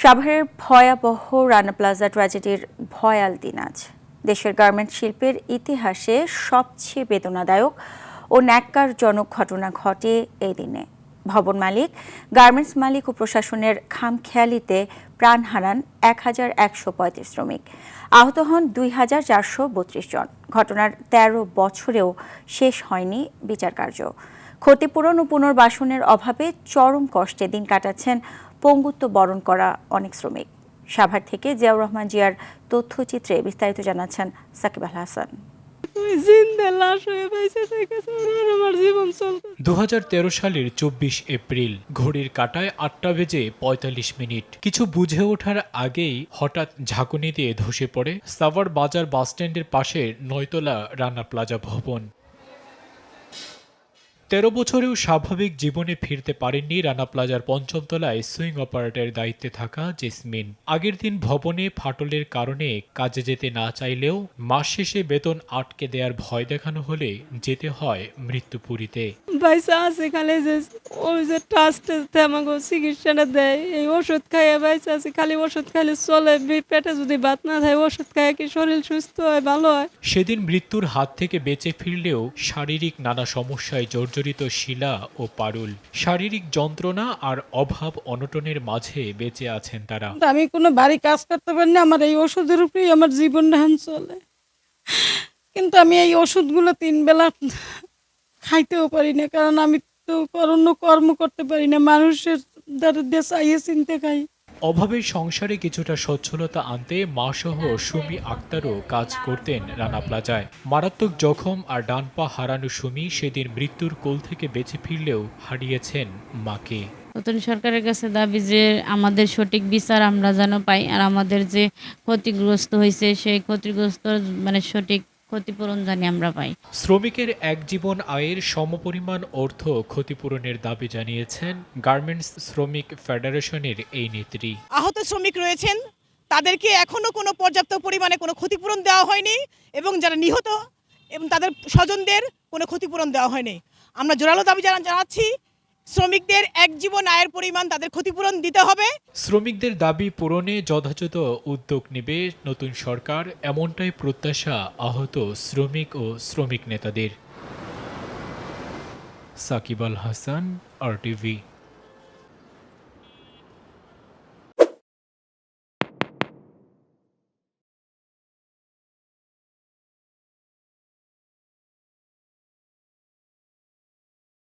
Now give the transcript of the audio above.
সাভারের ভয়াবহ রানা প্লাজা ট্র্যাজেডির ভয়াল দিন আজ। দেশের গার্মেন্ট শিল্পের ইতিহাসে সবচেয়ে বেদনাদায়ক ও ন্যক্কারজনক ঘটনা ঘটে এই দিনে। ভবন মালিক, গার্মেন্টস মালিক ও প্রশাসনের খামখেয়ালিতে প্রাণ হারান ১,১৩৫ শ্রমিক, আহত হন ২,৪৩২ জন। ঘটনার ১৩ বছরেও শেষ হয়নি বিচার কার্য। ক্ষতিপূরণ ও পুনর্বাসনের অভাবে চরম কষ্টে দিন কাটাচ্ছেন পঙ্গুত্ব বরণ করা অনেক শ্রমিক। সাভার থেকে জিয়াউর রহমান জিয়ার তথ্যচিত্রে বিস্তারিত জানাচ্ছেন সাকিব আল হাসান। ২০১৩ সালের ২৪ এপ্রিল ঘড়ির কাঁটায় ৮:৪৫। কিছু বুঝে ওঠার আগেই হঠাৎ ঝাঁকুনি দিয়ে ধসে পড়ে সাভার বাজার বাসস্ট্যান্ডের পাশের ৯তলা রানা প্লাজা ভবন। ১৩ বছরেও স্বাভাবিক জীবনে ফিরতে পারেননি রানা প্লাজার পঞ্চম তলায় সুইং অপারেটরের দায়িত্বে থাকা জেসমিন। আগের দিন ভবনে ফাটলের কারণে কাজে যেতে না চাইলেও মাস শেষে বেতন আটকে দেওয়ার ভয় দেখানো হলে যেতে হয় মৃত্যুপুরীতে। ওই যে ট্রাস্টে আমাকে চিকিৎসাটা দেয়, এই ওষুধ খাইয়ে বাইসে আছে, খালি ওষুধ খাইলে চলে, পেটে যদি ভাত না খায় ওষুধ খাইয়ে কি শরীর সুস্থ হয়, ভালো হয়। সেদিন মৃত্যুর হাত থেকে বেঁচে ফিরলেও শারীরিক নানা সমস্যায় জর্জরিত শিলা ও পারুল। শারীরিক যন্ত্রণা আর অভাব অনটনের মাঝে বেঁচে আছেন তারা। আমি কোনো বাড়ি কাজ করতে পারি না, আমার এই ওষুধের উপরেই আমার জীবন ধান চলে। কিন্তু আমি এই ওষুধগুলো ৩ বেলা খাইতেও পারি না, কারণ আমি তো অন্য কর্ম করতে পারি না, মানুষের দ্বারা চাইয়ে চিনতে খাই। অভাবের সংসারে কিছুটা সচ্ছলতা আনতে মাসহ সুমি আক্তারও কাজ করতেন রানা প্লাজায়। মারাত্মক জখম আর ডান পা হারানো সুমি সেদিন মৃত্যুর কোল থেকে বেঁচে ফিরলেও হারিয়েছেন মাকে। নতুন সরকারের কাছে দাবি যে আমাদের সঠিক বিচার আমরা যেন পাই, আর আমাদের যে ক্ষতিগ্রস্ত হয়েছে সেই ক্ষতিগ্রস্ত সঠিক ক্ষতিপূরণ জানি আমরা পাই। শ্রমিকের এক জীবন আয়ের সমপরিমাণ অর্থ ক্ষতিপূরণের দাবি জানিয়েছেন গার্মেন্টস শ্রমিক ফেডারেশনের এই নেত্রী। আহত শ্রমিক রয়েছেন, তাদেরকে এখনো কোনো পর্যাপ্ত পরিমাণে কোনো ক্ষতিপূরণ দেওয়া হয়নি, এবং যারা নিহত এবং তাদের স্বজনদের কোনো ক্ষতিপূরণ দেওয়া হয়নি। আমরা জোরালো দাবি জানাচ্ছি, শ্রমিকদের এক জীবন আয়ের পরিমাণ তাদের ক্ষতিপূরণ দিতে হবে। শ্রমিকদের দাবি পূরণে যথাযথ উদ্যোগ নেবে নতুন সরকার, এমনটাই প্রত্যাশা আহত শ্রমিক ও শ্রমিক নেতাদের। সাকিব আল হাসান, RTV।